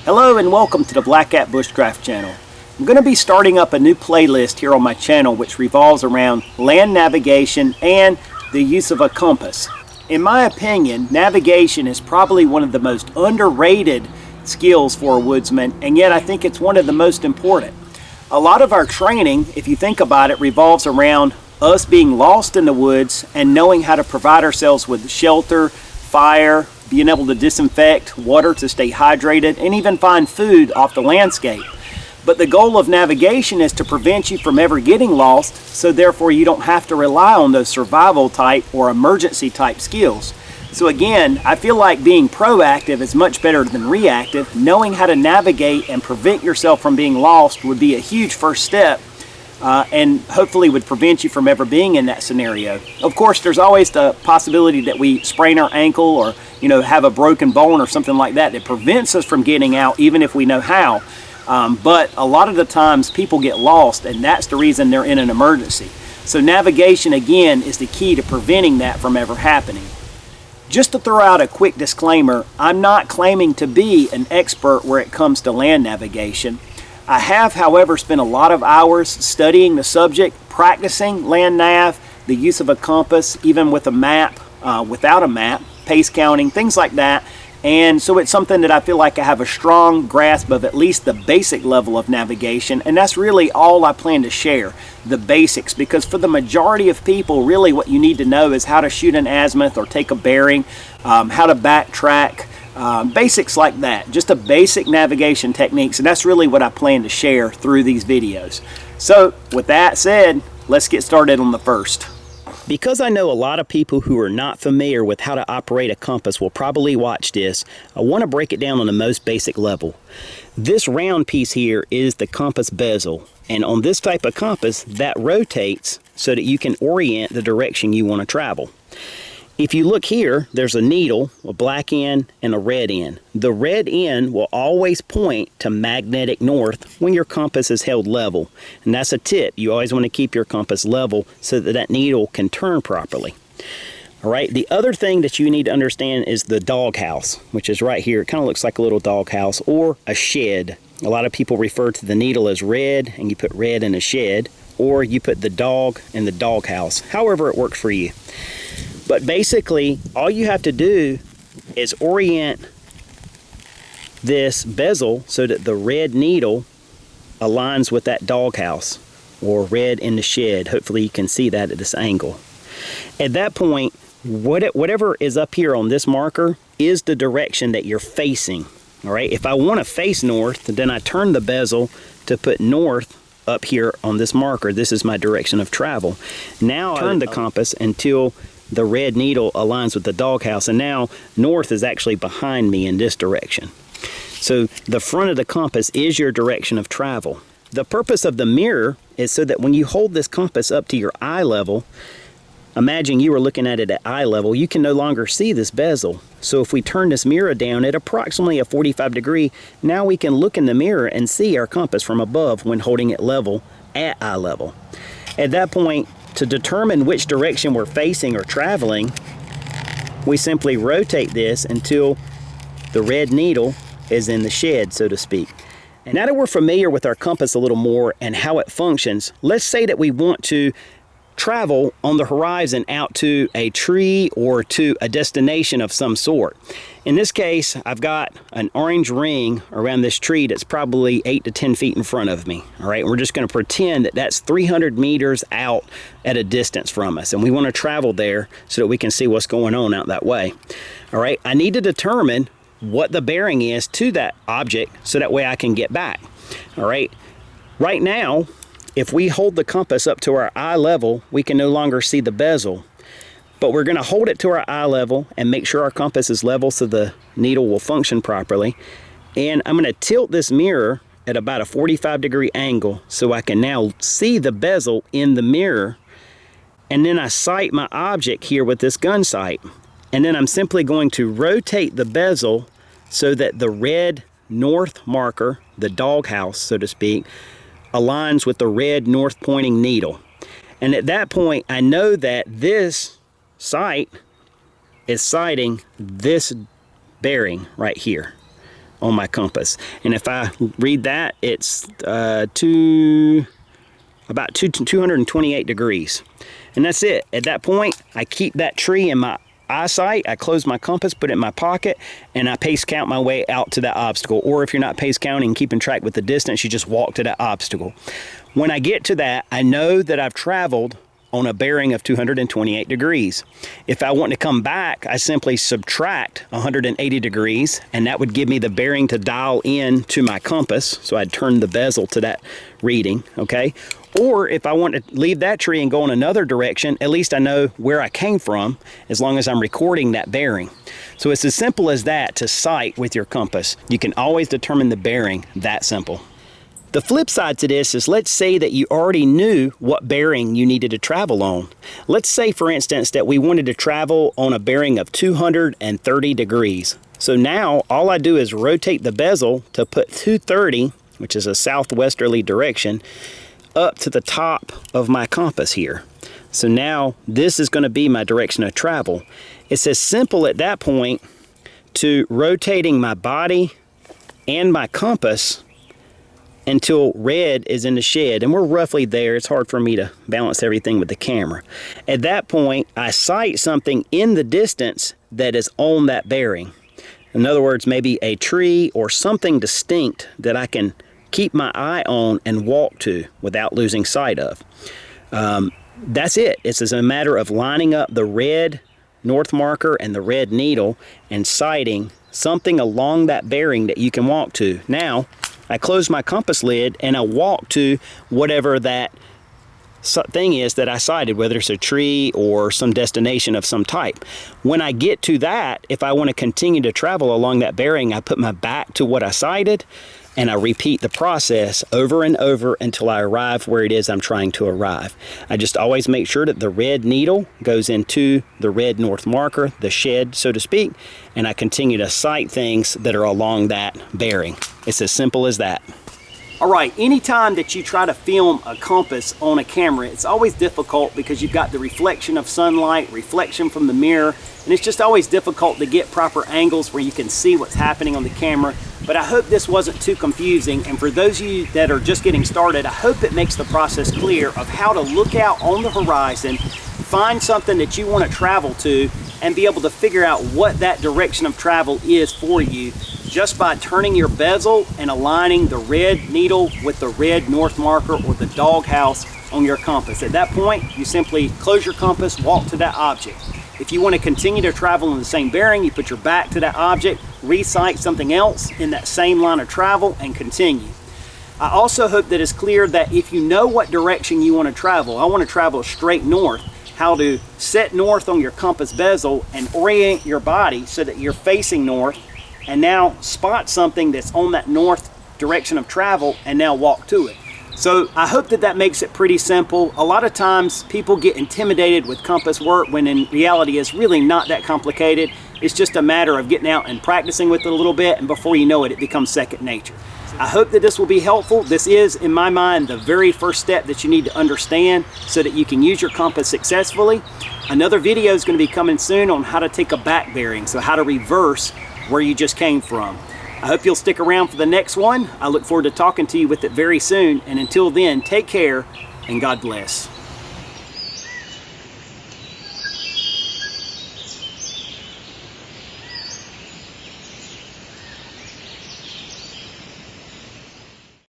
Hello and welcome to the Black Cat Bushcraft channel. I'm going to be starting up a new playlist here on my channel which revolves around land navigation and the use of a compass. In my opinion, navigation is probably one of the most underrated skills for a woodsman, and yet I think it's one of the most important. A lot of our training, if you think about it, revolves around us being lost in the woods and knowing how to provide ourselves with shelter, fire, being able to disinfect, water to stay hydrated, and even find food off the landscape. But the goal of navigation is to prevent you from ever getting lost, so therefore you don't have to rely on those survival type or emergency type skills. So again, I feel like being proactive is much better than reactive. Knowing how to navigate and prevent yourself from being lost would be a huge first step, and hopefully would prevent you from ever being in that scenario. Of course, there's always the possibility that we sprain our ankle or have a broken bone or something like that that prevents us from getting out even if we know how. But a lot of the times people get lost, and that's the reason they're in an emergency. So navigation again is the key to preventing that from ever happening. Just to throw out a quick disclaimer, I'm not claiming to be an expert where it comes to land navigation. I have, however, spent a lot of hours studying the subject, practicing land nav, the use of a compass, even with a map, without a map, pace counting, things like that. And so it's something that I feel like I have a strong grasp of, at least the basic level of navigation, and that's really all I plan to share, the basics, because for the majority of people, really what you need to know is how to shoot an azimuth or take a bearing, how to backtrack, basics like that, just a basic navigation techniques, and that's really what I plan to share through these videos. So with that said, let's get started on the first. Because I know a lot of people who are not familiar with how to operate a compass will probably watch this, I want to break it down on the most basic level. This round piece here is the compass bezel, and on this type of compass that rotates so that you can orient the direction you want to travel. If you look here, there's a needle, a black end and a red end. The red end will always point to magnetic north when your compass is held level. And that's a tip. You always want to keep your compass level so that that needle can turn properly. All right, the other thing that you need to understand is the doghouse, which is right here. It kind of looks like a little doghouse or a shed. A lot of people refer to the needle as red, and you put red in a shed, or you put the dog in the doghouse, however it works for you. But basically, all you have to do is orient this bezel so that the red needle aligns with that doghouse, or red in the shed. Hopefully you can see that at this angle. At that point, whatever is up here on this marker is the direction that you're facing. All right, if I want to face north, then I turn the bezel to put north up here on this marker. This is my direction of travel. Now I turn the compass until the red needle aligns with the doghouse, and now north is actually behind me in this direction. So the front of the compass is your direction of travel. The purpose of the mirror is so that when you hold this compass up to your eye level, imagine you were looking at it at eye level, you can no longer see this bezel. So if we turn this mirror down at approximately a 45 degree, now we can look in the mirror and see our compass from above when holding it level at eye level. At that point, to determine which direction we're facing or traveling, we simply rotate this until the red needle is in the shed, so to speak. And now that we're familiar with our compass a little more and how it functions, let's say that we want to travel on the horizon out to a tree or to a destination of some sort. In this case, I've got an orange ring around this tree that's probably 8 to 10 feet in front of me. All right, we're just going to pretend that that's 300 meters out at a distance from us, and we want to travel there so that we can see what's going on out that way. All right, I need to determine what the bearing is to that object so that way I can get back. All right, right now, if we hold the compass up to our eye level, we can no longer see the bezel. But we're going to hold it to our eye level and make sure our compass is level so the needle will function properly. And I'm going to tilt this mirror at about a 45 degree angle so I can now see the bezel in the mirror. And then I sight my object here with this gun sight. And then I'm simply going to rotate the bezel so that the red north marker, the doghouse, so to speak, aligns with the red north pointing needle. And at that point, I know that this sight is sighting this bearing right here. on my compass. And if I read that, it's about 228 degrees. And that's it. At that point, I keep that tree in my eyesight, I close my compass, put it in my pocket, and I pace count my way out to that obstacle. Or if you're not pace counting, keeping track with the distance, you just walk to that obstacle. When I get to that, I know that I've traveled on a bearing of 228 degrees. If I want to come back, I simply subtract 180 degrees, and that would give me the bearing to dial in to my compass. So I'd turn the bezel to that reading, okay? Or if I want to leave that tree and go in another direction, at least I know where I came from, as long as I'm recording that bearing. So it's as simple as that to sight with your compass. You can always determine the bearing that simple. The flip side to this is, let's say that you already knew what bearing you needed to travel on. Let's say, for instance, that we wanted to travel on a bearing of 230 degrees. So now all I do is rotate the bezel to put 230, which is a southwesterly direction, up to the top of my compass here. So now this is going to be my direction of travel. It's as simple at that point to rotating my body and my compass until red is in the shed, and we're roughly there. It's hard for me to balance everything with the camera. At that point, I sight something in the distance that is on that bearing. In other words, maybe a tree or something distinct that I can keep my eye on and walk to without losing sight of. That's it. It's just a matter of lining up the red north marker and the red needle and sighting something along that bearing that you can walk to. Now, I close my compass lid and I walk to whatever that thing is that I sighted, whether it's a tree or some destination of some type. When I get to that, if I want to continue to travel along that bearing, I put my back to what I sighted and I repeat the process over and over until I arrive where it is I'm trying to arrive. I just always make sure that the red needle goes into the red north marker, the shed, so to speak, and I continue to sight things that are along that bearing. It's as simple as that. All right, anytime that you try to film a compass on a camera, it's always difficult because you've got the reflection of sunlight, reflection from the mirror, and it's just always difficult to get proper angles where you can see what's happening on the camera. But I hope this wasn't too confusing, and for those of you that are just getting started, I hope it makes the process clear of how to look out on the horizon, find something that you want to travel to, and be able to figure out what that direction of travel is for you, just by turning your bezel and aligning the red needle with the red north marker or the doghouse on your compass. At that point, you simply close your compass, walk to that object. If you want to continue to travel in the same bearing, you put your back to that object, re-sight something else in that same line of travel, and continue. I also hope that it's clear that if you know what direction you want to travel, I want to travel straight north, how to set north on your compass bezel and orient your body so that you're facing north, and now spot something that's on that north direction of travel and now walk to it. So I hope that that makes it pretty simple. A lot of times people get intimidated with compass work when in reality it's really not that complicated. It's just a matter of getting out and practicing with it a little bit, and before you know it, it becomes second nature. I hope that this will be helpful. This is, in my mind, the very first step that you need to understand so that you can use your compass successfully. Another video is going to be coming soon on how to take a back bearing, so how to reverse where you just came from. I hope you'll stick around for the next one. I look forward to talking to you with it very soon, and until then, take care and God bless.